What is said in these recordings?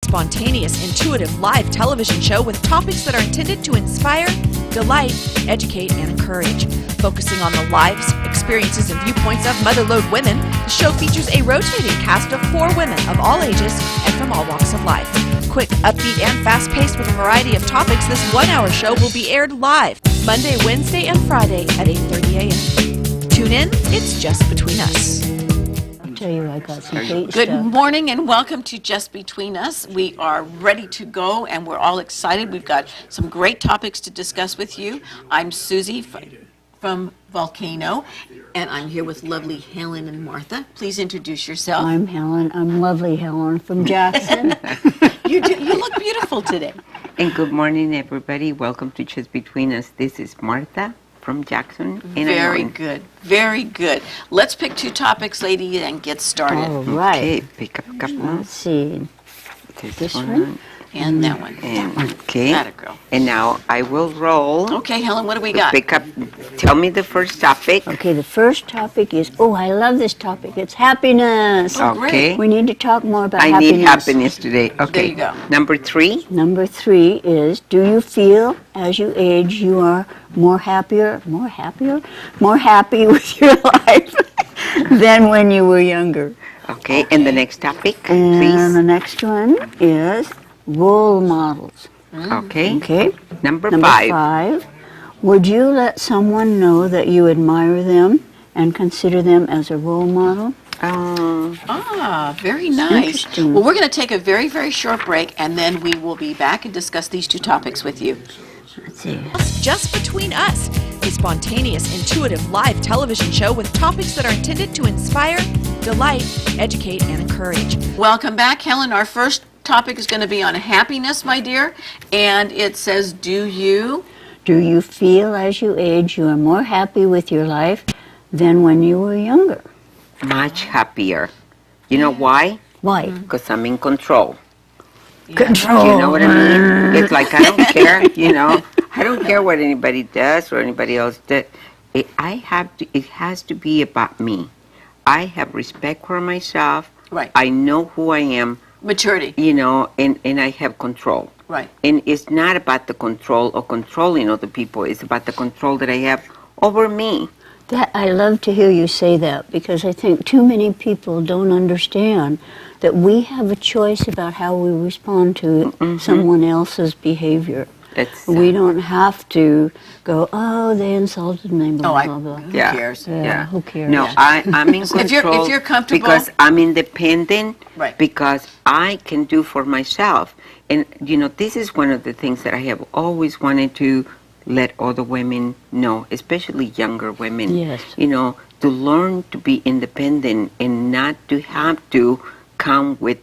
spontaneous, intuitive, live television show with topics that are intended to inspire, delight, educate, and encourage. Focusing on the lives, experiences, and viewpoints of motherlode women, the show features a rotating cast of 4 women of all ages and from all walks of life. Quick, upbeat, and fast-paced with a variety of topics, this 1-hour show will be aired live Monday, Wednesday, and Friday at 8:30 a.m. Tune in, it's Just Between Us. Tell you, I got some great Good stuff. morning and welcome to Just Between Us. We are ready to go and we're all excited. We've got some great topics to discuss with you. I'm Susie from Volcano, and I'm here with lovely Helen and Martha. Please introduce yourself. I'm Helen. I'm lovely Helen from Jackson. You look beautiful today. And good morning, everybody. Welcome to Just Between Us. This is Martha from Jackson. Very good. Very good. Let's pick 2 topics, lady, and get started. All right. Okay, pick up a couple. Let's see. This one? And that one. And, okay. Atta girl. And now I will roll. Okay, Helen, what do we got? Pick up. Tell me the first topic. Okay, the first topic is, I love this topic. It's happiness. Oh, great. Okay. We need to talk more about I happiness. need happiness today. Okay. There you go. Number 3. Number 3 is, do you feel as you age you are more happy with your life than when you were younger? Okay. And the next topic, And please. the next one is role models. Okay. Okay. Number Number 5. 5, would you let someone know that you admire them and consider them as a role model? Very nice. Interesting. Well, we're going to take a very, very short break, and then we will be back and discuss these 2 topics with you. Let's see. Just Between Us, a spontaneous, intuitive, live television show with topics that are intended to inspire, delight, educate, and encourage. Welcome back, Helen. Our first topic is going to be on happiness, my dear, and it says, do you feel as you age you are more happy with your life than when you were younger? Much happier. You know why? Why? Because I'm in control. Control. You know what I mean? It's like I don't care, I don't care what anybody does or anybody else does. It has to be about me. I have respect for myself. Right. I know who I am. Maturity. And I have control. Right. And it's not about the control or controlling other people. It's about the control that I have over me. That I love to hear you say that, because I think too many people don't understand that we have a choice about how we respond to someone else's behavior. We don't have to go, they insulted me, blah, blah, blah. Who cares? Yeah, who cares? No, I'm in control if you're comfortable, because I'm independent, right. Because I can do for myself. And, this is one of the things that I have always wanted to let other women know, especially younger women. Yes. To learn to be independent and not to have to come with,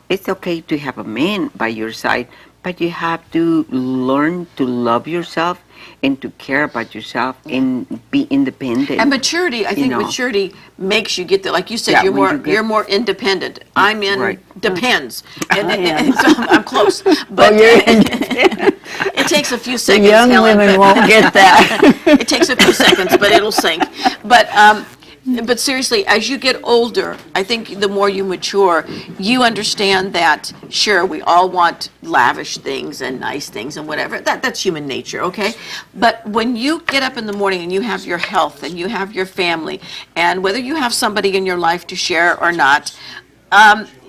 it's okay to have a man by your side, but you have to learn to love yourself and to care about yourself and be independent. And maturity, I think maturity makes you get there. Like you said, Yeah, you're more independent. I'm in Right. depends. And so I'm close. But it takes a few The seconds, young Helen, women won't get that. it takes a few seconds, but it'll sink. But seriously, as you get older, I think the more you mature, you understand that, sure, we all want lavish things and nice things and whatever. That's human nature, okay? But when you get up in the morning and you have your health and you have your family, and whether you have somebody in your life to share or not,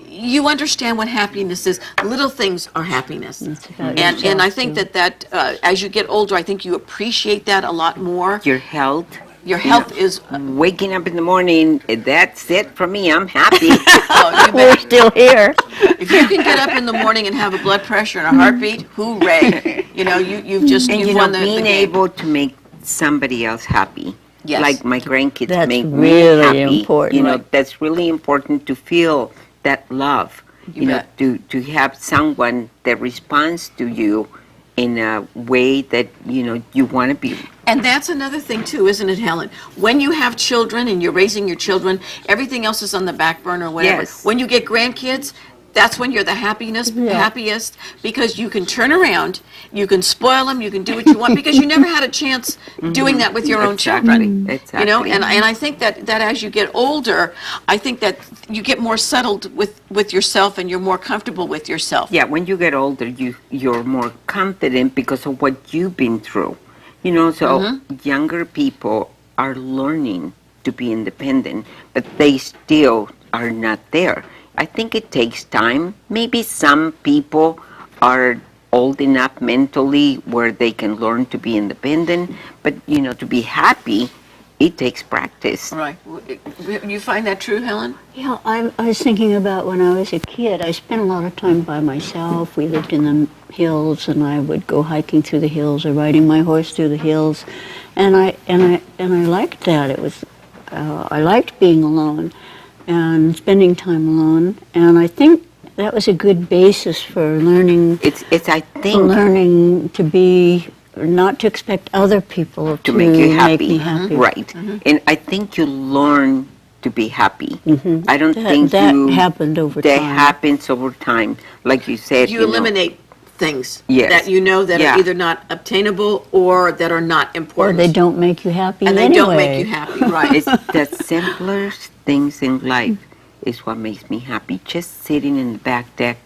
you understand what happiness is. Little things are happiness. And I think that as you get older, I think you appreciate that a lot more. Your health. Your health is... Waking up in the morning, that's it for me. I'm happy. We're still here. If you can get up in the morning and have a blood pressure and a heartbeat, hooray. You've won the being game. able to make somebody else happy. Yes. Like my grandkids That's make really me happy. important. Right. That's really important to feel that love. You bet. To have someone that responds to you in a way that, you want to be. And that's another thing, too, isn't it, Helen? When you have children and you're raising your children, everything else is on the back burner or whatever. Yes. When you get grandkids, That's when you're the happiest, because you can turn around, you can spoil them, you can do what you want, because you never had a chance doing that with your own children. Exactly. You know, and I think that as you get older, I think that you get more settled with yourself, and you're more comfortable with yourself. Yeah, when you get older, you're more confident because of what you've been through. You know, so younger people are learning to be independent, but they still are not there. I think it takes time. Maybe some people are old enough mentally where they can learn to be independent, but you know, to be happy, it takes practice. Right. You find that true, Helen? Yeah, I was thinking about when I was a kid. I spent a lot of time by myself. We lived in the hills, and I would go hiking through the hills or riding my horse through the hills, and I liked that. It was I liked being alone and spending time alone, and I think that was a good basis for learning. It's I think Learning to be, not to expect other people to make you happy. make me happy. Right. And I think you learn to be happy. I don't think that happened over that time. happens over time. Like you said, You know, eliminate things Yes. that you know that Yeah. are either not obtainable or that are not Or important. they don't make you happy and they anyway. don't make you happy, right? It's the simplest things in life is what makes me happy. Just sitting in the back deck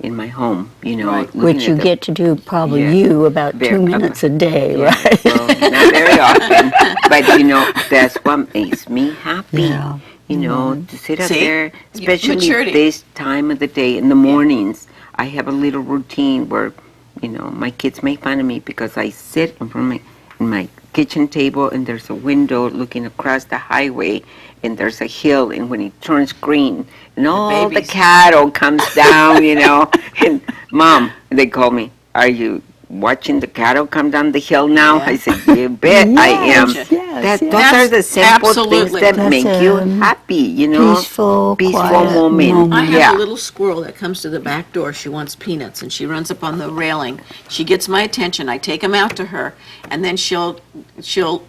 in my home, you know. Right. looking Which at you the- get to do probably Yeah. you about Very- 2 minutes a day, Yeah, right? well, not very often, but you know, that's what makes me happy. Yeah. You know, to sit out See? there, especially Maturity. this time of the day, in the mornings, I have a little routine where, you know, my kids make fun of me because I sit in front of my kitchen table, and there's a window looking across the highway, and there's a hill, and when it turns green, and all the babies. cattle comes down, you know, and Mom, they call me, are you watching the cattle come down the hill now? Yeah. I said, you bet I am. Yes, yes, Those yes. are the simple Absolutely. things that That's make you a happy, you know. peaceful, Peaceful quiet moment. I have Yeah. a little squirrel that comes to the back door. She wants peanuts, and she runs up on the railing. She gets my attention. I take them out to her, and then she'll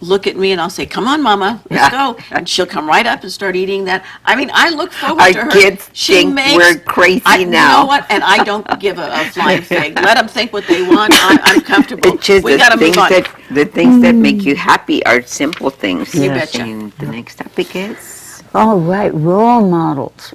look at me, and I'll say, "Come on, Mama, let's go." And she'll come right up and start eating that. I mean, I look forward Our to her. kids think we're crazy You now. know what? And I don't give a flying fig. Let them think what they want. I'm comfortable. It's just We the got to move things on. the things that make you happy are simple things. You Yes. betcha. And the next topic is All right, role models.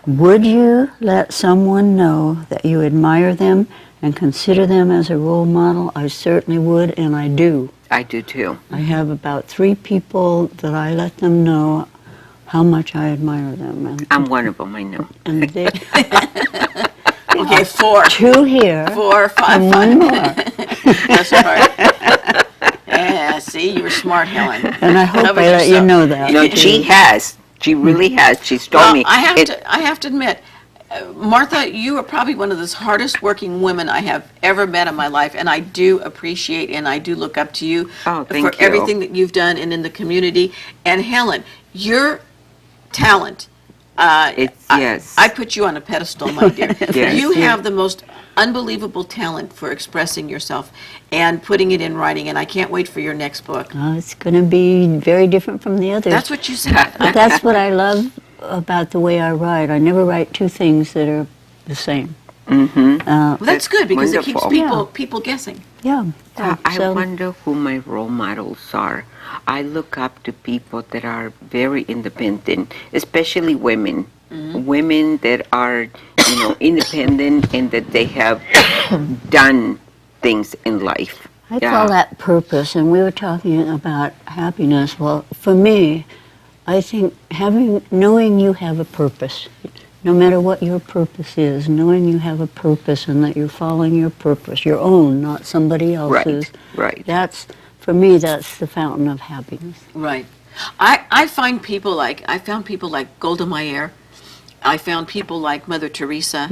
Would you let someone know that you admire them and consider them as a role model? I certainly would, and I do. I do too. I have about 3 people that I let them know how much I admire them. I'm one of them, I know. And they, Okay, 4. 2 here 4, 5, and 5. 1 more. That's right. Yeah, see, you were smart, Helen. And I hope Covered I let you yourself. know that. No, she has. She really has. She's told Well, me. I It- have to admit, Martha, you are probably one of the hardest working women I have ever met in my life, and I do appreciate and I do look up to you Oh, for thank you. everything that you've done and in the community. And Helen, your talent, yes. I put you on a pedestal, my dear. Yes. You have the most unbelievable talent for expressing yourself and putting it in writing, and I can't wait for your next book. It's going to be very different from the others. That's what you said. But that's what I love about the way I write. I never write 2 things that are the same. Mm-hmm. Well, that's good because it keeps Wonderful. people guessing. Yeah. I So- wonder who my role models are. I look up to people that are very independent, especially women. Women that are, you know, independent and that they have done things in life. I call that purpose, and we were talking about happiness. Well, for me, I think knowing you have a purpose, no matter what your purpose is, knowing you have a purpose and that you're following your purpose, your own, not somebody else's. Right. That's, for me, that's the fountain of happiness. Right. I found people like Golda Meir. I found people like Mother Teresa,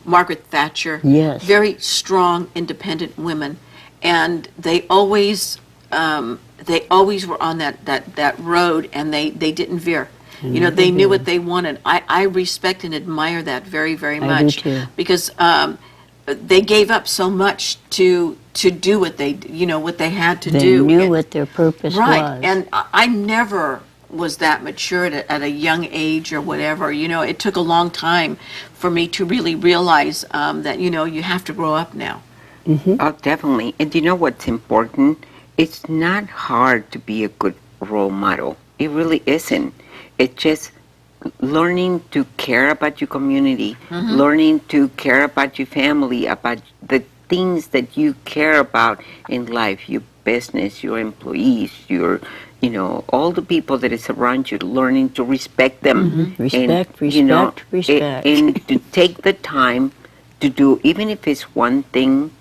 Margaret Thatcher. Yes. Very strong, independent women, and they always were on that road, and they didn't veer. You know, they knew what they wanted. I respect and admire that very, very I much do too. because they gave up so much to do what they had to They do. knew what their purpose Right, was. and I never was that mature at a young age or whatever. You know, it took a long time for me to really realize that, you have to grow up now. Oh, definitely. And you know what's important? It's not hard to be a good role model. It really isn't. It's just learning to care about your community, learning to care about your family, about the things that you care about in life, your business, your employees, your, all the people that is around you, learning to respect them. Respect, respect. And to take the time to do, even if it's one thing,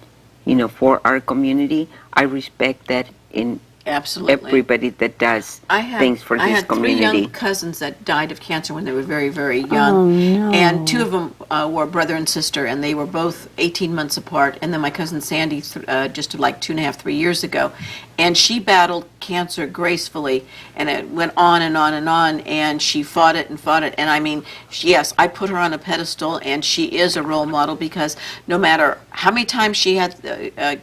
for our community. I respect that in Absolutely. everybody that does things for this community. I had 3 young cousins that died of cancer when they were very, very young. Oh, no. And 2 of them were brother and sister, and they were both 18 months apart. And then my cousin Sandy, just like 2.5, 3 years ago. And she battled cancer gracefully, and it went on and on and on, and she fought it and fought it. And I mean, yes, I put her on a pedestal, and she is a role model, because no matter how many times she had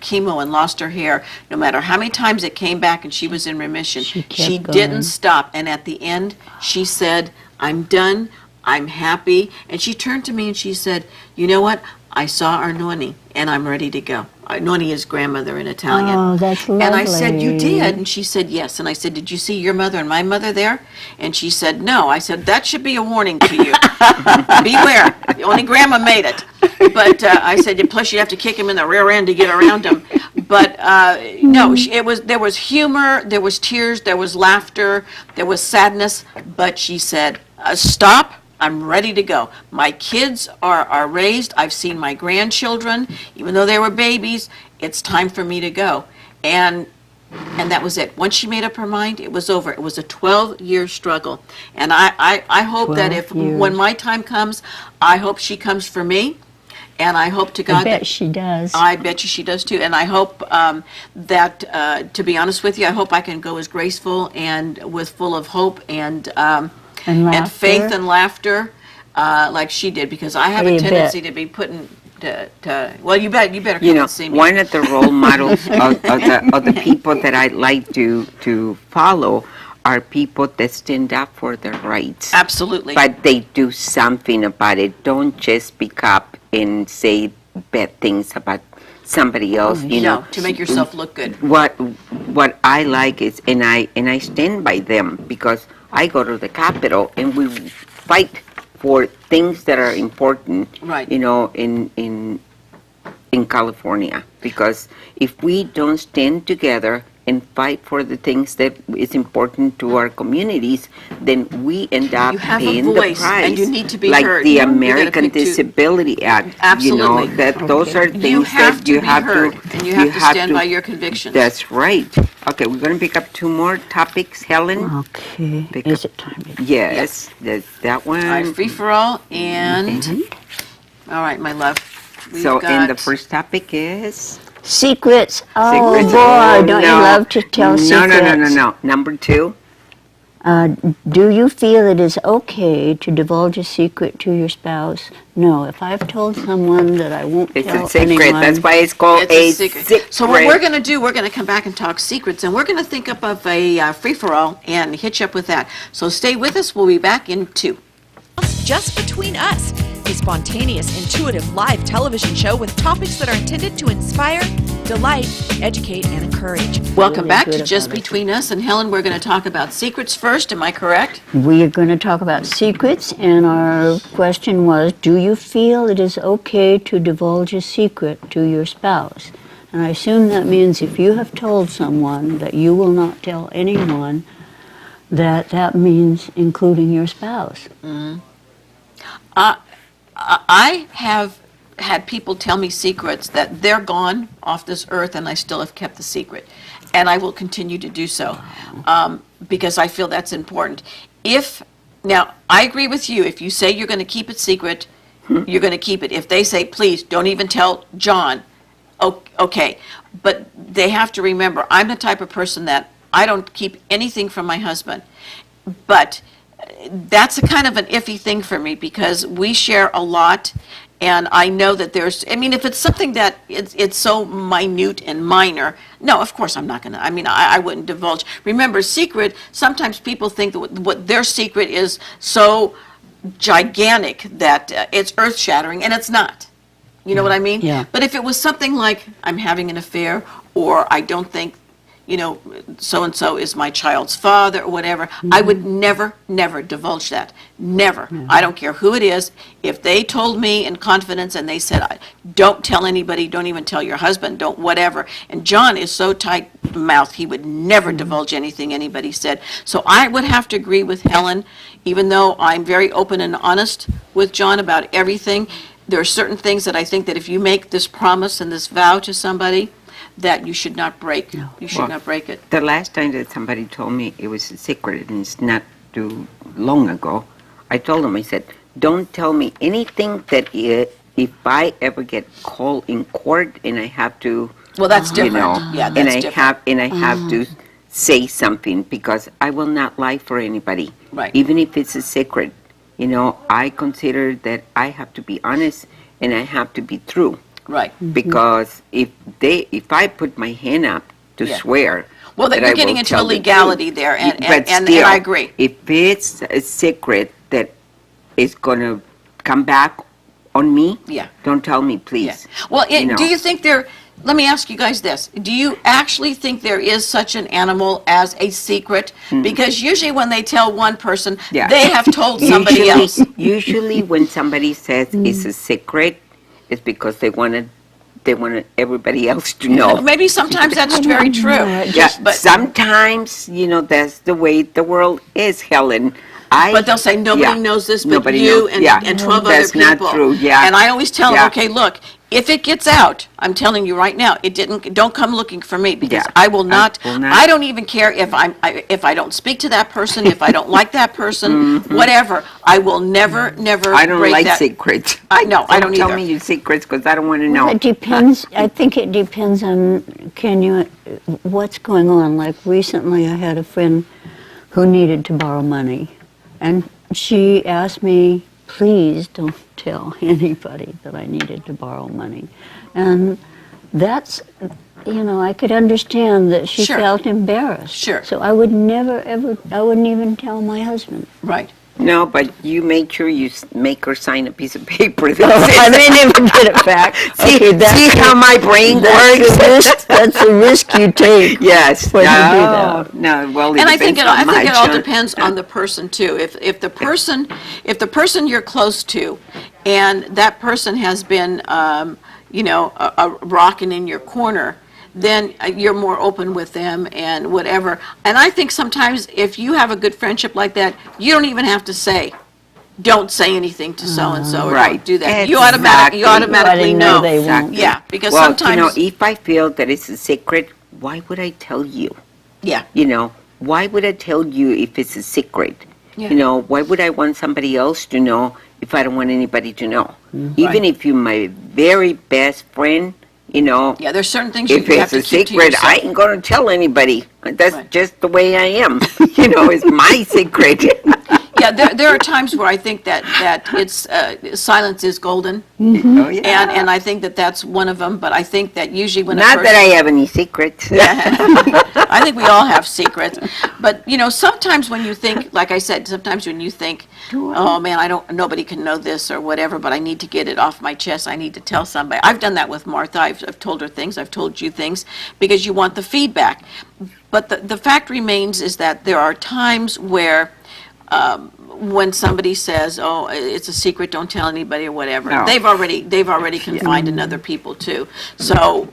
chemo and lost her hair, no matter how many times it came back and she was in remission, she didn't stop. And at the end, she said, "I'm done, I'm happy." And she turned to me and she said, "You know what? I saw our Noni, and I'm ready to go." Noni is grandmother in Italian. Oh, that's lovely. And I said, "You did?" And she said, "Yes." And I said, "Did you see your mother and my mother there?" And she said, "No." I said, "That should be a warning to you. Beware. Only grandma made it." But I said, plus you'd have to kick him in the rear end to get around him. But no, there was humor, there was tears, there was laughter, there was sadness. But she said, "Stop. I'm ready to go. My kids are raised. I've seen my grandchildren, even though they were babies. It's time for me to go." And that was it. Once she made up her mind, it was over. It was a 12-year struggle. And I hope that when my time comes, I hope she comes for me. And I hope to God I bet she does. I bet you she does too. And I hope that, to be honest with you, I hope I can go as graceful and with full of hope and faith and laughter, like she did, because I have a tendency to be putting well, you better come and see me. One of the role models of the people that I like to follow are people that stand up for their rights. Absolutely. But they do something about it. Don't just speak up and say bad things about somebody else, No, to make yourself look good. What I like is, and I stand by them, because I go to the Capitol and we fight for things that are important, right. In California. Because if we don't stand together and fight for the things that is important to our communities, then we end up paying the price. And you need to be like heard. The American Disability Act. Absolutely. Those are things that you have to heard, and you have to stand by your convictions. That's right. Okay, we're going to pick up 2 more topics, Helen. Okay. Is it time? Yes, there's that one. All right, free for all, and all right, my love. And the first topic is Secrets. Oh, secrets. boy, don't you love to tell secrets? No. Number 2. Do you feel it is okay to divulge a secret to your spouse? No. If I've told someone that I won't tell anyone. It's a secret. That's why it's called a secret. So what we're going to do, we're going to come back and talk secrets, and we're going to think up of a free-for-all and hitch up with that. So stay with us. We'll be back in 2. Just Between Us, a spontaneous, intuitive live television show with topics that are intended to inspire, delight, educate, and encourage. Welcome back to Just Between Us. And Helen, we're going to talk about secrets first. Am I correct? We are going to talk about secrets, and our question was, do you feel it is okay to divulge a secret to your spouse? And I assume that means if you have told someone that you will not tell anyone, that means including your spouse. Mm-hmm. I have had people tell me secrets that they're gone off this earth, and I still have kept the secret. And I will continue to do so, because I feel that's important. Now, I agree with you. If you say you're going to keep it secret, you're going to keep it. If they say, please, don't even tell John, okay. But they have to remember, I'm the type of person that I don't keep anything from my husband. But that's a kind of an iffy thing for me, because we share a lot, and I know that if it's something that it's so minute and minor, no, of course I'm not going to, I wouldn't divulge. Remember, secret, sometimes people think that what their secret is so gigantic that it's earth-shattering, and it's not. You know what I mean? Yeah. But if it was something like, I'm having an affair, or I don't think, so-and-so is my child's father, or whatever, I would never, never divulge that. Never. I don't care who it is. If they told me in confidence and they said, don't tell anybody, don't even tell your husband, don't whatever. And John is so tight-mouthed, he would never divulge anything anybody said. So I would have to agree with Helen, even though I'm very open and honest with John about everything. There are certain things that I think that if you make this promise and this vow to somebody, that you should not break. You should not break it. The last time that somebody told me it was a secret, and it's not too long ago, I told them, I said, don't tell me anything that if I ever get called in court and I have to, Well, that's different. Yeah, and that's I different. have to say something, because I will not lie for anybody. Right. Even if it's a secret. I consider that I have to be honest and I have to be true. Right. Because if I put my hand up to Yeah. swear, Well, that you're I getting will into a tell the legality truth. there, and But and still, I agree. If it's a secret that is gonna come back on me, Yeah. don't tell me, Yeah. please. Well, You do know. you think let me ask you guys this. Do you actually think there is such an animal as a secret? Because usually when they tell one person, Yeah. they have told somebody else. Usually, when somebody says it's a secret, it's because they wanted everybody else to know. Maybe sometimes that's very true. Yeah, But sometimes, that's the way the world is, Helen. But they'll say, nobody Yeah, knows this but nobody you knows. Yeah, and 12 that's other people. not true, yeah. And I always tell them, Yeah. okay, look, if it gets out, I'm telling you right now, don't come looking for me, because Yeah, I will not, I will not. I don't even care if I don't speak to that person, if I don't like that person, whatever. I will never I don't break like that. secrets. I know, I don't tell either. me your secrets, because I don't want to Well, know. it depends. I think it depends on what's going on. Like recently, I had a friend who needed to borrow money, and she asked me, please don't tell anybody that I needed to borrow money. And that's, I could understand that she Sure. felt embarrassed. Sure. So I would never, ever, I wouldn't even tell my husband. Right. No, but you make sure you make her sign a piece of paper I that says, may never get it back. see how my brain works? That's the risk you take. Yes. When you do No, that. no, well, And I think depends I how think it much, all huh? depends on the person too. If the person you're close to, and that person has been, a rockin' in your corner, then you're more open with them and whatever. And I think sometimes if you have a good friendship like that, you don't even have to say, don't say anything to so-and-so, or Right. don't do that. Exactly. You automatically You know. know they won't. Yeah, because Well, sometimes, if I feel that it's a secret, why would I tell you? yeah, Why would I tell you if it's a secret? Yeah. Why would I want somebody else to know if I don't want anybody to know? Mm-hmm. Even if you're my very best friend, yeah, there's certain things you if have it's to a keep to secret, yourself. I ain't going to tell anybody. That's Right. just the way I am. It's my secret. Yeah, there are times where I think that it's silence is golden, Oh, yeah. and I think that that's one of them. But I think that usually when Not that I have any secrets. I think we all have secrets. But sometimes when you think, like I said, sometimes when you think, oh man, nobody can know this or whatever, but I need to get it off my chest. I need to tell somebody. I've done that with Martha. I've told her things. I've told you things because you want the feedback. But the fact remains is that there are times where. When somebody says, "Oh, it's a secret, don't tell anybody," or whatever, No. they've already confined in other people too. So,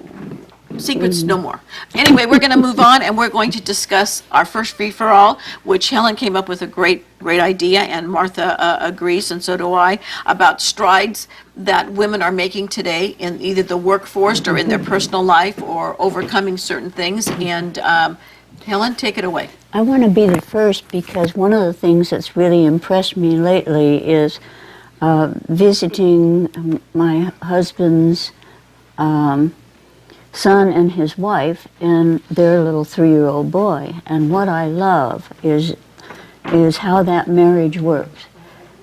secrets no more. Anyway, we're going to move on, and we're going to discuss our first free for all, which Helen came up with a great idea, and Martha agrees, and so do I, about strides that women are making today in either the workforce or in their personal life or overcoming certain things. And Helen, take it away. I want to be the first because one of the things that's really impressed me lately is visiting my husband's son and his wife and their little 3-year-old boy. And what I love is how that marriage works.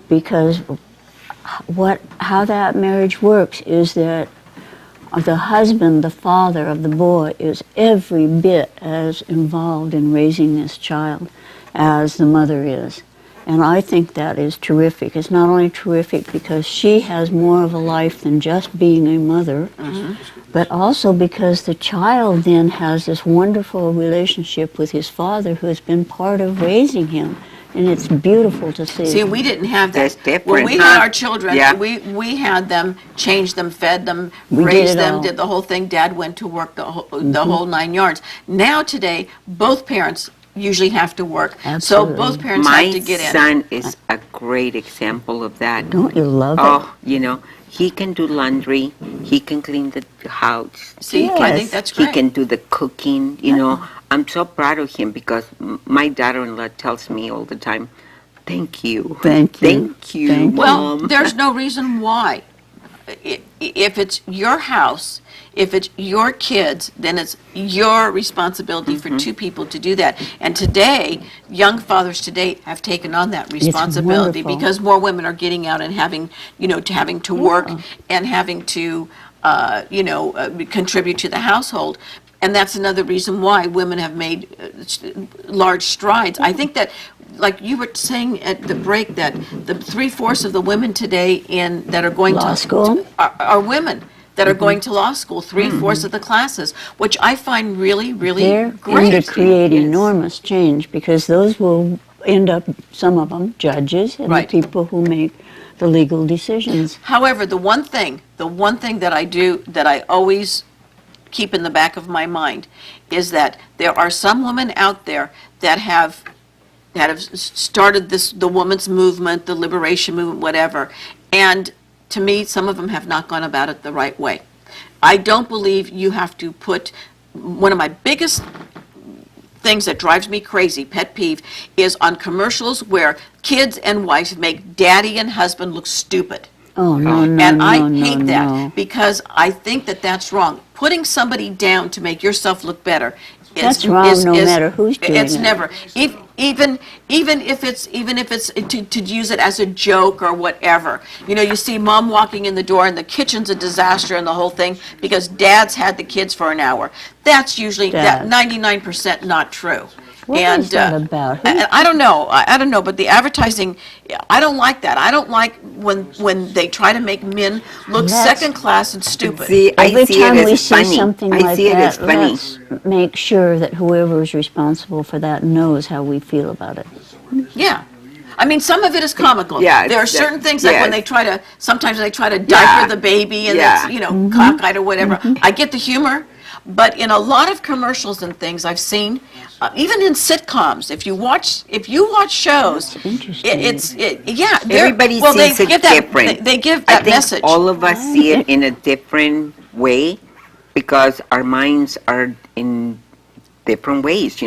Because how that marriage works is that the husband, the father of the boy, is every bit as involved in raising this child as the mother is. And I think that is terrific. It's not only terrific because she has more of a life than just being a mother, but also because the child then has this wonderful relationship with his father who has been part of raising him. And it's beautiful to see. See, we didn't have that. That's different, When we huh? had our children, Yeah. we had them, changed them, fed them, We did raised it them, all. did the whole thing. Dad went to work the whole 9 yards. Now today, both parents usually have to work. Absolutely. So both parents My have to get in. son is a great example of that. Don't you love it? Oh, you know, he can do laundry, he can clean the house, See, I Yes. think that's he great. can do the cooking, you know. I'm so proud of him because my daughter-in-law tells me all the time, thank you. Thank you. Thank you, Thank you. Well, Mom. there's no reason why. If it's your house, if it's your kids, then it's your responsibility for two people to do that. And today, young fathers today have taken on that responsibility wonderful. because more women are getting out and having, having to work and having to, contribute to the household. And that's another reason why women have made large strides. I think that, like you were saying at the break, that the 3/4 of the women today that are going Law to school? are women that are going to law school. 3/4 of the classes, which I find really, really They're great. going to create Yes. enormous change because those will end up, some of them, judges and Right. the people who make the legal decisions. However, the one thing that I do, that I always keep in the back of my mind, is that there are some women out there that have started the women's movement, the liberation movement, whatever, and to me, some of them have not gone about it the right way. I don't believe you have to put, one of my biggest things that drives me crazy, pet peeve, is on commercials where kids and wives make daddy and husband look stupid. Oh, no, no, And no, I no, hate that no. because I think that that's wrong. Putting somebody down to make yourself look better That's wrong no matter who's doing it's it. never. Even if it's to use it as a joke or whatever. You see mom walking in the door and the kitchen's a disaster and the whole thing because dad's had the kids for an hour. That's usually Dad. 99% not true. What and is that about? I don't know. I don't know, but the advertising, I don't like that. I don't like when they try to make men look That's- second class and stupid. See, I Every see time it we as see funny. something I like see it as that, funny. let's make sure that whoever is responsible for that knows how we feel about it. Yeah. I mean, some of it is comical. Yeah, There are it's certain that- things like when yes. sometimes they try to Yeah. diaper the baby and Yeah. it's, cockeyed or whatever. I get the humor, but in a lot of commercials and things I've seen, even in sitcoms, if you watch shows, That's interesting. Everybody they sees it give that, different. They give I that think message. all of us see it in a different way because our minds are in different ways.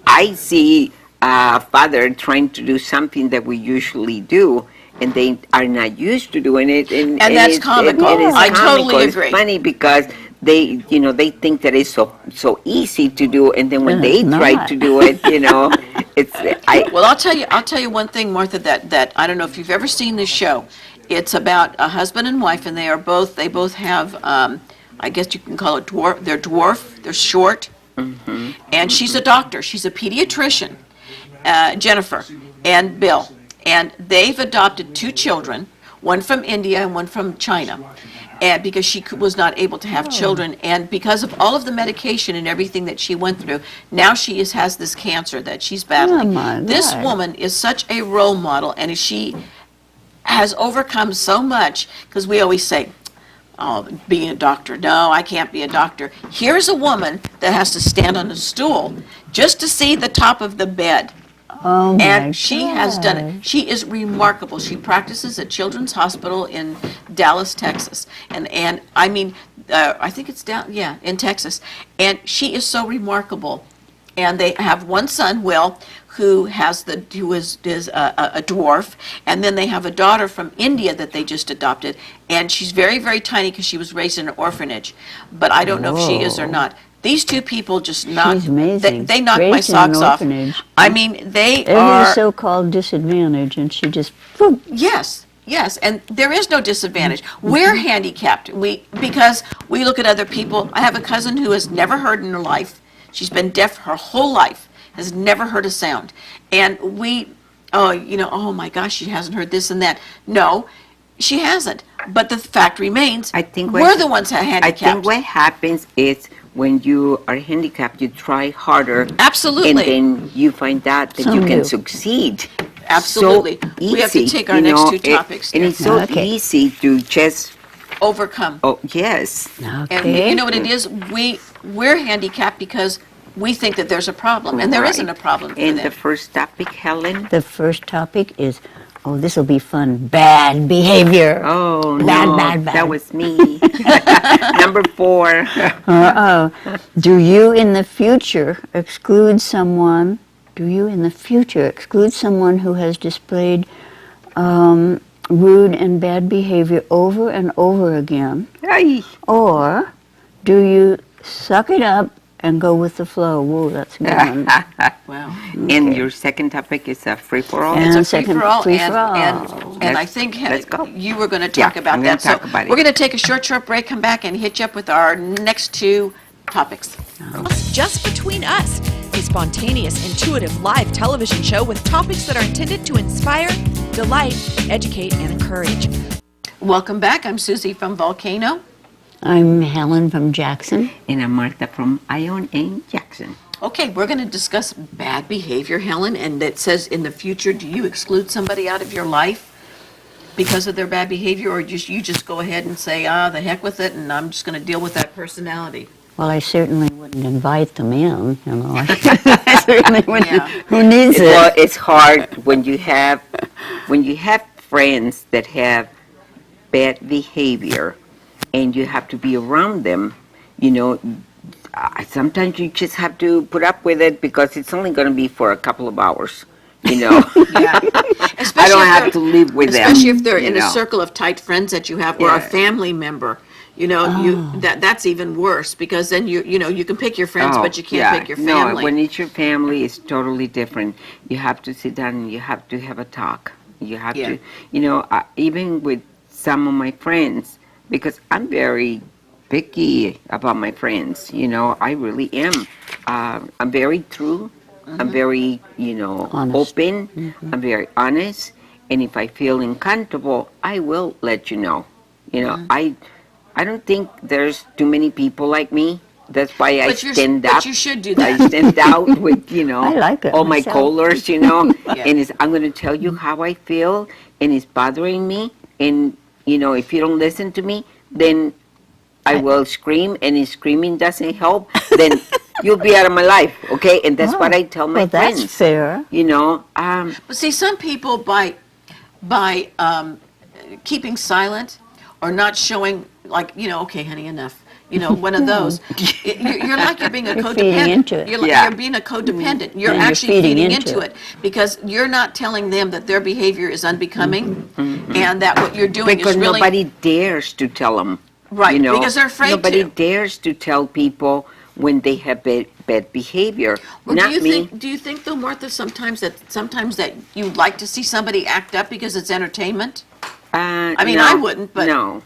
I see a father trying to do something that we usually do, and they are not used to doing it. And that's it's- comical. it is I totally comical. agree. It's funny because they think that it's so easy to do, and then when And they it's try not. to do it, it's Well, I'll tell you one thing, Martha, that I don't know if you've ever seen this show. It's about a husband and wife, and they both have, I guess you can call it dwarf. They're short, and she's a doctor. She's a pediatrician, Jennifer and Bill, and they've adopted 2 children, one from India and one from China. And because she was not able to have children, and because of all of the medication and everything that she went through, now she has this cancer that she's battling. Oh, my This God. woman is such a role model, and she has overcome so much, because we always say, oh, being a doctor, no, I can't be a doctor. Here's a woman that has to stand on a stool just to see the top of the bed. Oh, my And she has done God. it. She is remarkable. She practices at Children's Hospital in Dallas, Texas. And I mean, I think it's down, in Texas. And she is so remarkable. And they have one son, Will, who is a dwarf. And then they have a daughter from India that they just adopted. And she's very, very tiny because she was raised in an orphanage. But I don't know if she is or Whoa. not. These 2 people just knocked, She's amazing. they knocked my Raised in an socks off. orphanage. I mean, they Every are, so-called disadvantage, and she just, boom. yes, and there is no disadvantage. We're handicapped, because we look at other people. I have a cousin who has never heard in her life. She's been deaf her whole life, has never heard a sound. And oh, oh my gosh, she hasn't heard this and that. No, she hasn't. But the fact remains, I think we're the ones that are I handicapped. think what happens is when you are handicapped, you try harder. Absolutely. And then you find out that you Some can do. succeed. Absolutely. So We have to easy, take our you next know, two topics and there. it's so Okay. easy to just, Overcome. yes. And Okay. you know what it is? We're handicapped because we think that there's a problem, and there Right. isn't a problem for And the them. first topic, Helen? The first topic is, oh, this will be fun, bad behavior. Oh, Bad, no, bad, bad. that was me. Number 4. Do you in the future exclude someone? Do you in the future exclude someone who has displayed rude and bad behavior over and over again, Ay. or do you suck it up and go with the flow? Whoa, that's a good one. Wow. And your second topic is a free-for-all? And It's a second free-for-all, free-for-all. and I think let's go. you were going to talk Yeah, about I'm gonna that. So talk about it. we're going to take a short break, come back, and hit you up with our next two topics. Just Between Us, a spontaneous, intuitive live television show with topics that are intended to inspire, delight, educate, and encourage. Welcome back. I'm Susie from Volcano. I'm Helen from Jackson. And I'm Martha from Ione and Jackson. Okay, we're going to discuss bad behavior, Helen, and it says in the future, do you exclude somebody out of your life because of their bad behavior, or you just go ahead and say, the heck with it, and I'm just going to deal with that personality? Well, I certainly wouldn't invite them in, you know. I certainly wouldn't. Yeah. Who needs it? Well, it's hard when you have friends that have bad behavior and you have to be around them, you know, sometimes you just have to put up with it because it's only going to be for a couple of hours, you know. Yeah. I don't have to live with them. Especially if they're in you a know. circle of tight friends that you have, or a Yeah. family member. You know, that's even worse, because then you can pick your friends, but you can't pick your family. No, when it's your family, it's totally different. You have to sit down and you have to have a talk. You have Yeah. to, you know, even with some of my friends, because I'm very picky about my friends, you know, I really am. I'm very true. I'm very, you know, Honest. open. I'm very honest. And if I feel uncomfortable, I will let you know. You know, I don't think there's too many people like me. That's why I stand up. But you should do I that. stand out with, you know, I like it all my myself. colors, you know, Yeah. and I'm going to tell you how I feel, and it's bothering me. And, you know, if you don't listen to me, then I will scream, and if screaming doesn't help, then you'll be out of my life, okay? And that's what I tell my well, friends. that's fair. You know, But see, some people by keeping silent or not showing, like, okay, honey, enough. One of those. You're like you're being a You're codependent. feeding into it. You're being a codependent. You're Yeah, you're actually feeding feeding into into it because you're not telling them that their behavior is unbecoming and that what you're doing because is really nobody dares to tell them. right, You know, because they're afraid nobody to. dares to tell people when they have bad behavior. Well, Not me. Do you think though, Martha, sometimes that you'd like to see somebody act up because it's entertainment? I mean, no, I wouldn't, but no,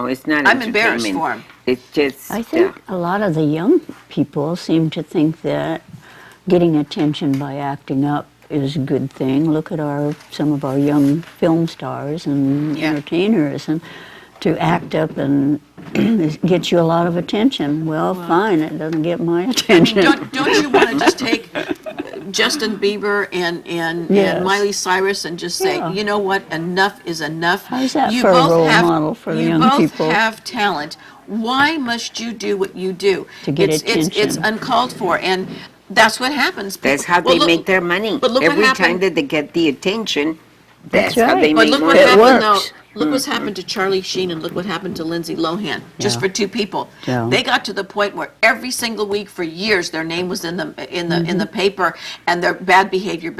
it's not. I'm embarrassed entertainment. for 'em. It's just. I think a lot of the young people seem to think that getting attention by acting up is a good thing. Look at some of our young film stars and Yeah. entertainers, and to act up and it gets you a lot of attention. Well, fine, it doesn't get my attention. don't you want to just take Justin Bieber and Yes. Miley Cyrus and just say, Yeah. you know what, enough is enough. How's that You for a both role have- model for the you young both people? have talent. Why must you do what you do? To get It's attention. uncalled for, and that's what happens. That's how Well, they look- make their money. but look what Every time happened- that they get the attention, that's That's how right. they But make look money. what It happened though. works. Look what's happened to Charlie Sheen and look what happened to Lindsay Lohan. Just Yeah. for two people, Yeah. they got to the point where every single week for years their name was in the paper and their bad behavior.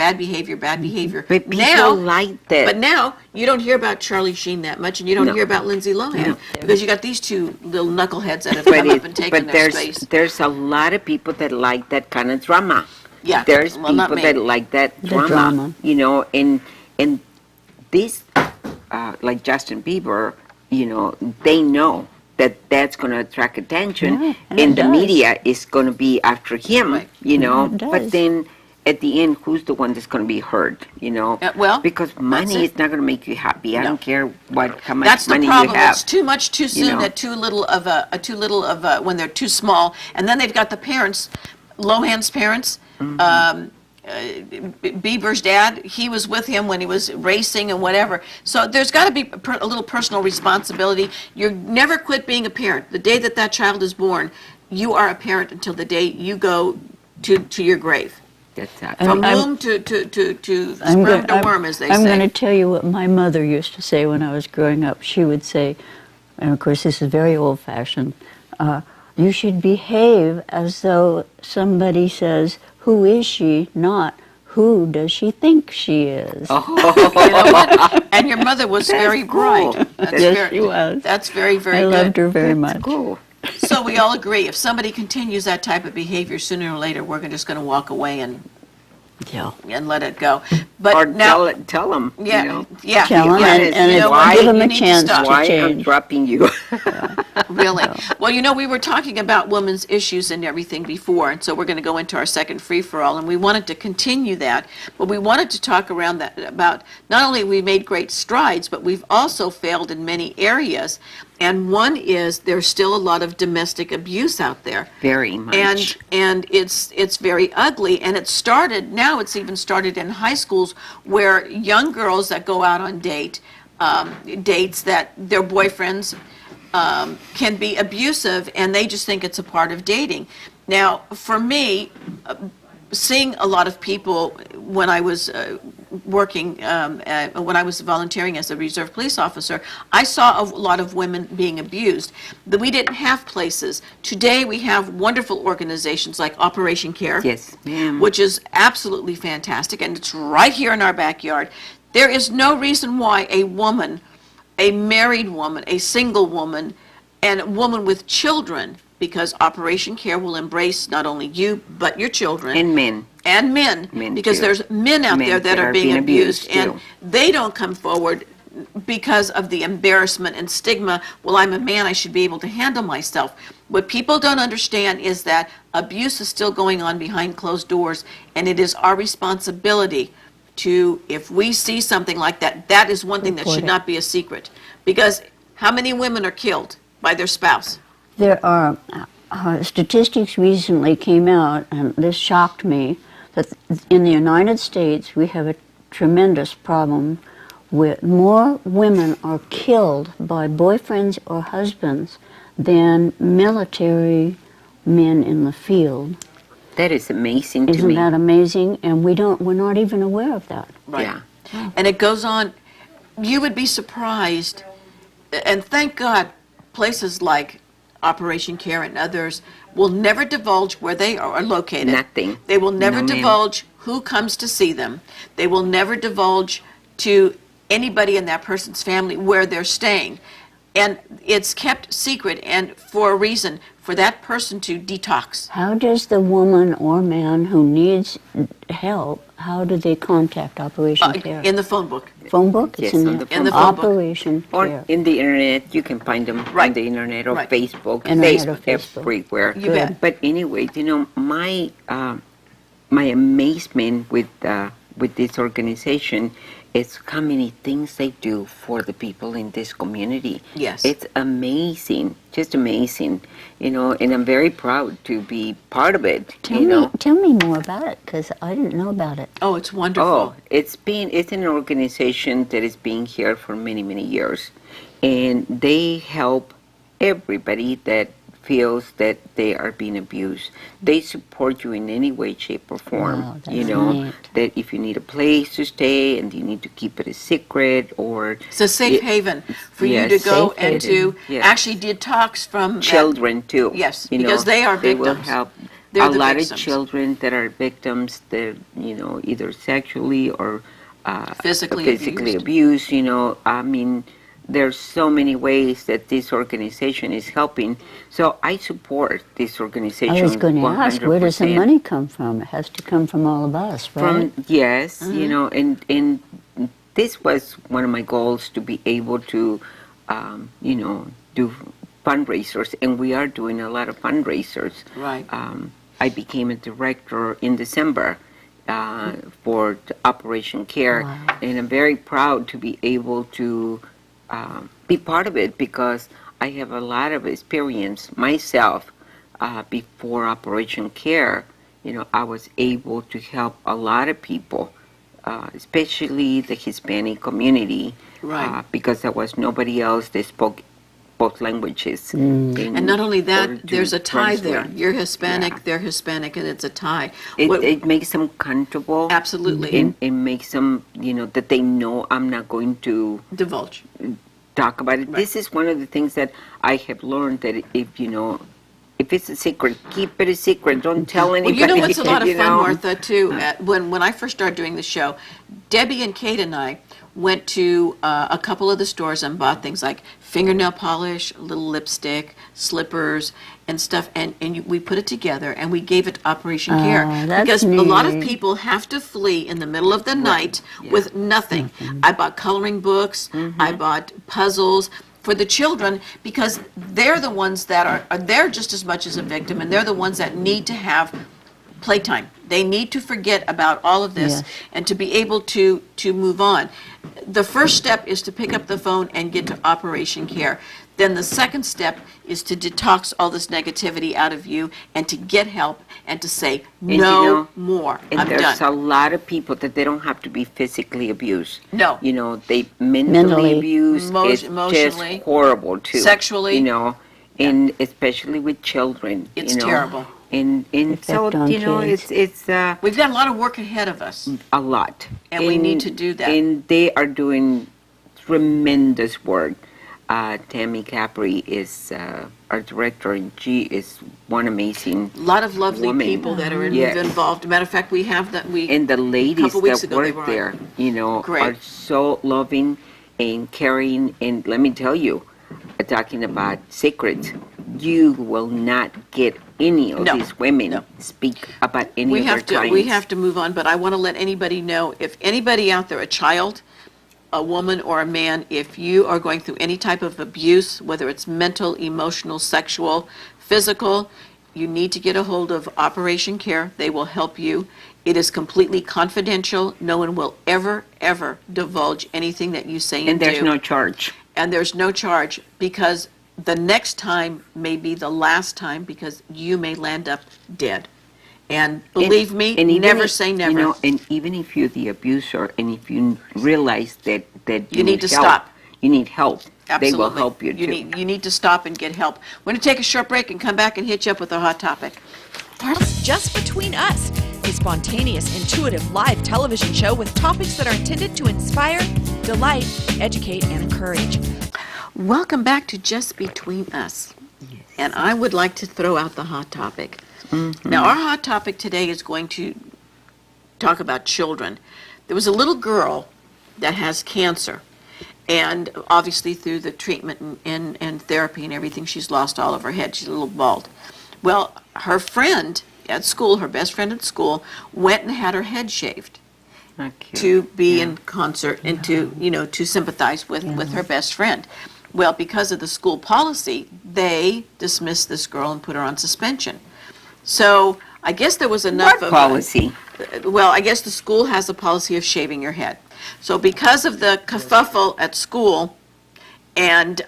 But people now, like that. But now you don't hear about Charlie Sheen that much, and you don't No. hear about Lindsay Lohan No. because you got these two little knuckleheads that have But, come up and taken their space. there's a lot of people that like that kind of drama. Yeah, There's well, not people me. that like that The drama, drama. you know, and this, like Justin Bieber, you know, they know that that's going to attract attention, Yeah, and and it the does. media is going to be after him, Right. you know. It does. But then at the end, who's the one that's going to be hurt? Well, because money is not going to make you happy. I don't care how much That's the money problem. you have. It's too much too soon know. at too little of when they're too small, and then they've got the parents, Lohan's parents. Bieber's dad, he was with him when he was racing and whatever. So there's got to be a little personal responsibility. You never quit being a parent. The day that that child is born, you are a parent until the day you go to your grave. That's that. From womb to sperm to worm, as they say. I'm going to tell you what my mother used to say when I was growing up. She would say, and of course this is very old-fashioned, you should behave as though somebody says, who is she, not who does she think she is. You know what? And your mother was very cool. bright. Yes, she was. That's very, very I good. loved her very much. Cool. So we all agree, if somebody continues that type of behavior, sooner or later, we're just going to walk away and Yeah. let it go. But Or now, tell them. yeah, Tell them honest. and You know what? give them You a need to chance stop. to Why I'm change. dropping you? really. Well, we were talking about women's issues and everything before, and so we're going to go into our second free-for-all, and we wanted to continue that, but we wanted to talk around that about not only we made great strides, but we've also failed in many areas, and one is there's still a lot of domestic abuse out there. Very much. And it's very ugly, and now it's even started in high schools where young girls that go out on dates that their boyfriends can be abusive, and they just think it's a part of dating. Now, for me, seeing a lot of people when I was working, when I was volunteering as a reserve police officer, I saw a lot of women being abused. We didn't have places. Today we have wonderful organizations like Operation Care, Yes, ma'am. which is absolutely fantastic, and it's right here in our backyard. There is no reason why a woman, a married woman, a single woman, and a woman with children, because Operation Care will embrace not only you, but your children. And men. And men, Men, because too. there's men out Men there that that are are being being abused, abused, and too. they don't come forward because of the embarrassment and stigma. Well, I'm a man, I should be able to handle myself. What people don't understand is that abuse is still going on behind closed doors, and it is our responsibility to, if we see something like that, that is one thing that Report should it. not be a secret. Because how many women are killed by their spouse? There are statistics recently came out, and this shocked me, that in the United States we have a tremendous problem with more women are killed by boyfriends or husbands than military men in the field. That is amazing to Isn't me. that amazing? And we're not even aware of that. Right. Yeah. And it goes on. You would be surprised, and thank God, places like Operation Care and others will never divulge where they are located. Nothing. They will never No, ma'am. divulge who comes to see them. They will never divulge to anybody in that person's family where they're staying. And it's kept secret, and for a reason, for that person to detox. How does the woman or man who needs help, how do they contact Operation Care? In the phone book. Phone book? Yes, It's on in the the phone book. Operation Or Care. in the internet, you can find them Right. on the internet or Right. Facebook. Internet or Facebook. Everywhere. You bet. But anyway, my my amazement with this organization is how many things they do for the people in this community. Yes. It's amazing, just amazing, and I'm very proud to be part of it. Tell me more about it, because I didn't know about it. Oh, it's wonderful. Oh, it's an organization that has been here for many, many years, and they help everybody that feels that they are being abused. They support you in any way, shape, or form. Wow, that's neat. That if you need a place to stay and you need to keep it a secret, or It's a safe haven for you Yes, to go safe and to haven, yes. actually detox from that. children too. Yes, because they are They will victims. help They're a the lot victims. of children that are victims that either sexually or Physically abused. I mean, there's so many ways that this organization is helping. So I support this organization. I was going to ask, where does the 100%. money come from? It has to come from all of us, right? Yes, and this was one of my goals, to be able to, do fundraisers, and we are doing a lot of fundraisers. Right. I became a director in December, for the Operation Care, and I'm very proud to be able to be part of it because I have a lot of experience myself. Before Operation Care, I was able to help a lot of people, especially the Hispanic community, Right. because there was nobody else that spoke both languages. And not only order that, to there's a tie there. translate. You're Hispanic, Yeah. they're Hispanic, and it's a tie. It, What- it makes them comfortable. Absolutely. And it makes them, that they know I'm not going to Divulge. talk about it. Right. This is one of the things that I have learned that if it's a secret, keep it a secret. Don't tell Well, anybody. you know what's a lot of you fun, know? Martha, too? When I first started doing the show, Debbie and Kate and I went to a couple of the stores and bought things like fingernail polish, a little lipstick, slippers, and stuff, and we put it together and we gave it to Operation Care. that's Because a lot of neat. people have to flee in the middle of the night with nothing. I bought coloring books, I bought puzzles for the children because they're the ones that are there just as much as a victim, and they're the ones that need to have playtime. They need to forget about all of this Yes. and to be able to move on. The first step is to pick up the phone and get to Operation Care. Then the second step is to detox all this negativity out of you and to get help and to say, you no know, more, And I'm there's done. a lot of people that they don't have to be physically abused. No. They mentally Mentally. abused. It's Emotionally. just horrible too. Sexually. And especially with children. It's terrible. And so Effect on kids. it's We've got a lot of work ahead of us. a lot. And we need to do that. And they are doing tremendous work. Tammy Capri is our director, and she is one amazing. A lot of lovely Woman. people that are Yes. involved. Matter of fact, we have that. And the ladies couple weeks that ago they work were on. there, Great. are so loving and caring. And let me tell you, talking about secrets, you will not get any of No, these women no. speak about any We of their have to. clients. We have to move on. But I want to let anybody know, if anybody out there, a child, a woman, or a man, if you are going through any type of abuse, whether it's mental, emotional, sexual, physical, you need to get a hold of Operation Care. They will help you. It is completely confidential. No one will ever, ever divulge anything that you say and, And there's do. no charge. And there's no charge, because the next time may be the last time, because you may land up dead. And believe me, And even never if- say never. And even if you're the abuser, and if you realize that You need to help, stop. You need help. Absolutely. They will help you too. You need to stop and get help. We're going to take a short break and come back and hit you up with a hot topic. Just Between Us, a spontaneous, intuitive live television show with topics that are intended to inspire, delight, educate, and encourage. Welcome back to Just Between Us. And I would like to throw out the hot topic. Now, our hot topic today is going to talk about children. There was a little girl that has cancer. And obviously through the treatment and therapy and everything, she's lost all of her head. She's a little bald. Well, her friend at school, her best friend at school, went and had her head shaved Not cute. to be in concert and to sympathize with her best friend. Well, because of the school policy, they dismissed this girl and put her on suspension. So I guess there was enough What of policy? well, I guess the school has a policy of shaving your head. So because of the kerfuffle at school and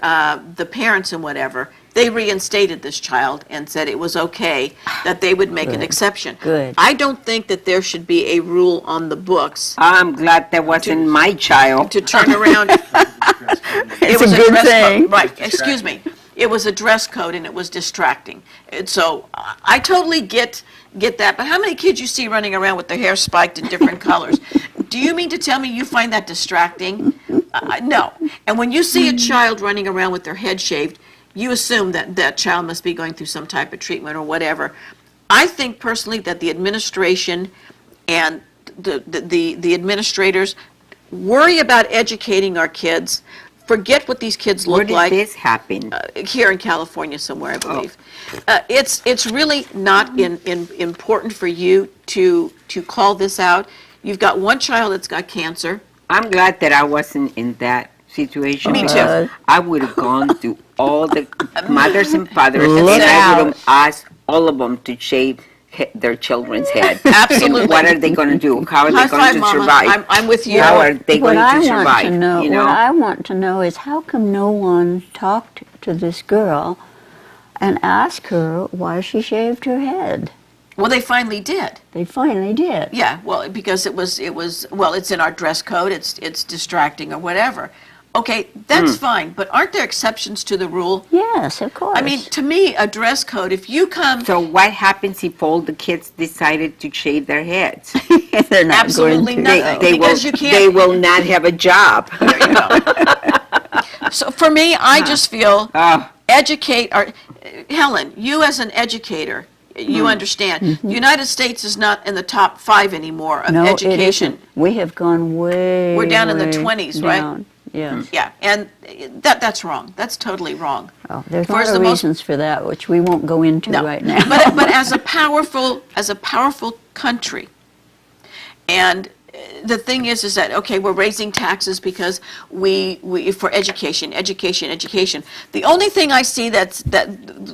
the parents and whatever, they reinstated this child and said it was okay that they would make an exception. Good. I don't think that there should be a rule on the books I'm glad that wasn't my child. to turn around. It was a good dress thing. code. Right, excuse me. It was a dress code and it was distracting. And so I totally get that. But how many kids you see running around with their hair spiked in different colors? Do you mean to tell me you find that distracting? No. And when you see a child running around with their head shaved, you assume that that child must be going through some type of treatment or whatever. I think personally that the administration and the administrators worry about educating our kids. Forget what these kids Where look did like. this happen? Here in California somewhere, I believe. It's really not important for you to call this out. You've got one child that's got cancer. I'm glad that I wasn't in that situation. Me too. because I would have gone to all the mothers and fathers, Look and I would out. have asked all of them to shave their children's head. Absolutely. And what are they going to do? How are High they going five, to Mama. survive? I'm with you. How are they going to survive? What I want to know is how come no one talked to this girl and asked her why she shaved her head? Well, they finally did. They finally did. Yeah, well, because it was well, it's in our dress code, it's distracting or whatever. Okay, that's fine, but aren't there exceptions to the rule? Yes, of course. I mean, to me, a dress code, if you come, So what happens if all the kids decided to shave their heads? they're not absolutely going to. nothing. Because you can't- They will not have a job. there you go. So for me, I just feel educate, or Helen, you as an educator, you understand, the United States is not in the top 5 anymore of No, it education. isn't. We have gone way. We're down in the way 20s, right? down. Yes. Yeah, and that's wrong. That's totally wrong. Oh, there's a Whereas lot the of most- reasons for that, which we won't go into No, right now. but as a powerful country, and the thing is that okay, we're raising taxes because we for education. The only thing I see that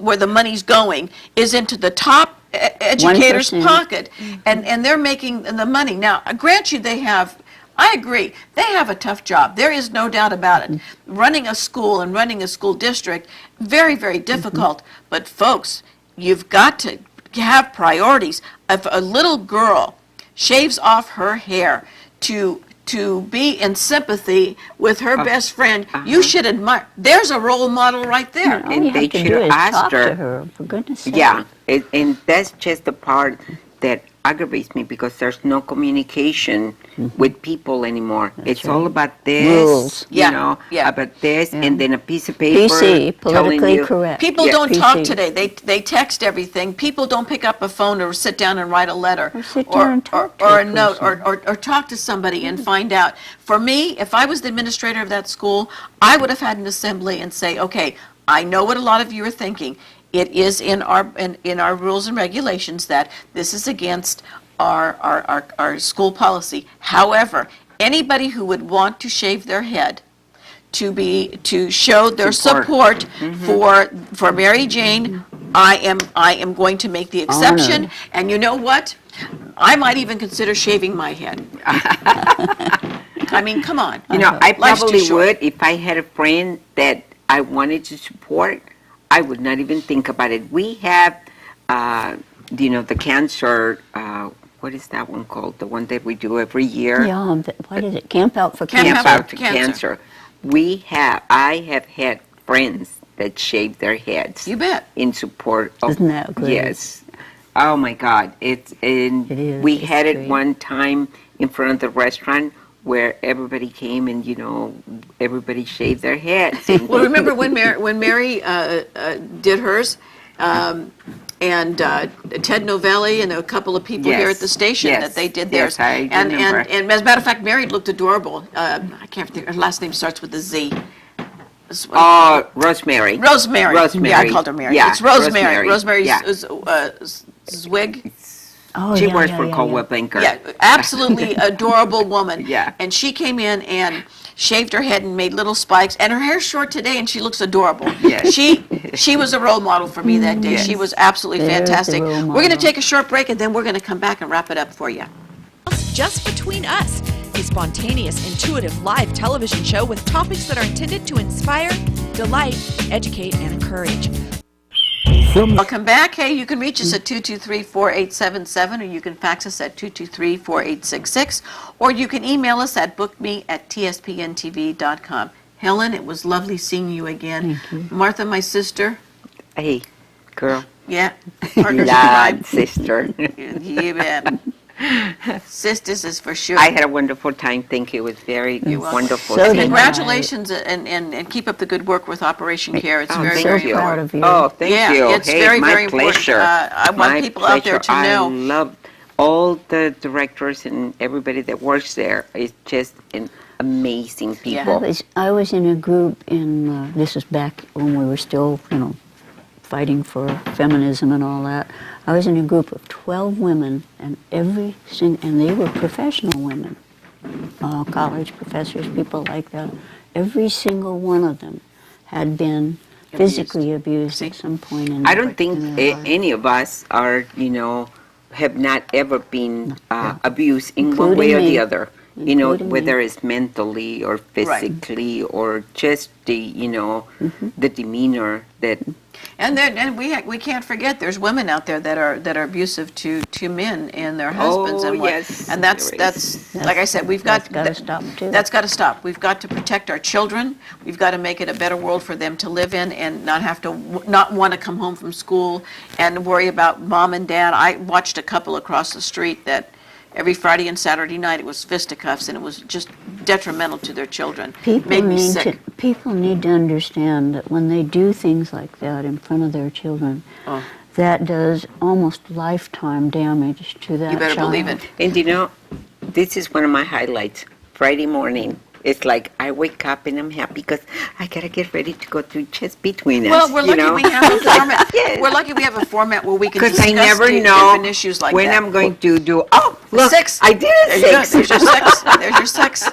where the money's going is into the top educators' 1%. pocket, and they're making the money. Now, I grant you, they have. I agree. They have a tough job. There is no doubt about it. Running a school and running a school district, very, very difficult. But folks, you've got to have priorities. If a little girl shaves off her hair to be in sympathy with her best friend, you should admire. There's a role model right there. All And you they have to should do is ask talk her. to her, for goodness sake. Yeah, and that's just the part that aggravates me because there's no communication with people anymore. It's all right. about this, Rules. Yeah, you know, yeah. about this, Yeah. and then a piece of paper PC, telling politically you, correct. People Yeah, don't PC. talk today. They text everything. People don't pick up a phone or sit down and write a letter Or sit down and talk to or a a note person. or talk to somebody and find out. For me, if I was the administrator of that school, I would have had an assembly and say, okay, I know what a lot of you are thinking. It is in our rules and regulations that this is against our school policy. However, anybody who would want to shave their head to show their support for Mary Jane, I am going to make the exception. Honored. And you know what? I might even consider shaving my head. I mean, come on. You know, I Life's too probably short. would if I had a friend that I wanted to support. I would not even think about it. We have, the cancer. What is that one called? The one that we do every year. Yeah, what is it? Camp Out for Camp Cancer. Out Out to cancer. I have had friends that shave their heads. You bet. In support of. Isn't that great? Yes. Oh my God! It is, We it's had it great. one time in front of the restaurant where everybody came and everybody shaved their heads. And Well, remember when Mary did hers, and Ted Novelli and a couple of people here at the Yes, station yes, that they did yes, theirs. I and, remember. and as a matter of fact, Mary looked adorable. I can't think. Her last name starts with a Z. Rosemary. Rosemary. Rosemary. Yeah, I called her Mary. Yeah, It's Rosemary. Rosemary. Yeah. Zwig. Oh, She yeah, works yeah, for yeah, Coldwell yeah. Banker. Yeah, absolutely adorable woman. Yeah. And she came in and shaved her head and made little spikes. And her hair's short today, and she looks adorable. Yes. She was a role model for me that day. Yes. She was absolutely There's the fantastic. role We're going to model. take a short break, and then we're going to come back and wrap it up for you. Just Between Us, a spontaneous, intuitive live television show with topics that are intended to inspire, delight, educate, and encourage. Welcome back. Hey, you can reach us at 223-4877, or you can fax us at 223-4866, or you can email us at bookme@tspntv.com. Helen, it was lovely seeing you again. Thank you. Martha, my sister, Hey, girl. yeah, partners in crime. Lad, sister. You bet. Sisters is for sure. I had a wonderful time. Thank you. It was very welcome. wonderful. So seeing did you. Congratulations, and keep up the good work with Operation Care. It's Oh, very, thank very you. important. proud of you. Oh, thank Yeah, you. it's Hey, very, my very important. pleasure. I want My people out there to pleasure. know. I love all the directors and everybody that works there. It's just an amazing people. I was in a group this was back when we were still, fighting for feminism and all that. I was in a group of 12 women, and and they were professional women, college professors, people like that. Every single one of them had been physically abused See? at some point in I don't think in their life. any of us are, have not ever been abused in one way or Including the me. other. Including me. Whether it's mentally or physically or just the, the demeanor that. And we can't forget there's women out there that are abusive to men and their husbands Oh, and what, yes, and that's there is. like I said, we've got That's gotta stop, too. That's got to stop. We've got to protect our children. We've got to make it a better world for them to live in and not have to not want to come home from school and worry about mom and dad. I watched a couple across the street that every Friday and Saturday night it was fisticuffs, and it was just detrimental to their children. Made me sick. People need to understand that when they do things like that in front of their children, that does almost lifetime damage to that You better child. believe it. And this is one of my highlights. Friday morning, it's like I wake up and I'm happy because I gotta get ready to go to Chess Between Us. Well, we're lucky we have a format. Yes. We're lucky we have a format where we can Because discuss I never the know different issues like when that. I'm going to do. Oh, look, 6. I did a There you go. 6. There's your 6. There's your 6.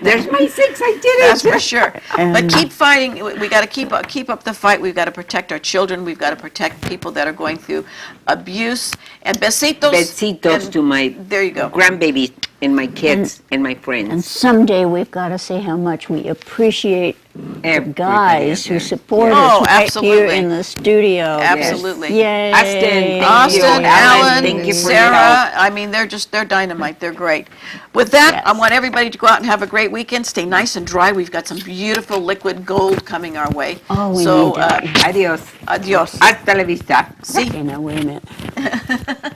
There's my 6. I did it. That's for sure. But And- keep fighting. We got to keep up the fight. We've got to protect our children. We've got to protect people that are going through abuse. And besitos. Besitos and to my there you go. grandbabies and my kids and my And friends. someday we've got to say how much we appreciate the Everybody guys out who there. support Yes. us Oh, right here absolutely. in the studio. Absolutely. Yay. Austin, thank you. Austin, Alan, Alan, thank you for Sarah, your help. I mean, they're dynamite. They're great. With that, Yes. I want everybody to go out and have a great weekend. Stay nice and dry. We've got some beautiful liquid gold coming our way. Oh, we so, need that. Adios. adios. Hasta la vista. See? Okay, now wait a minute.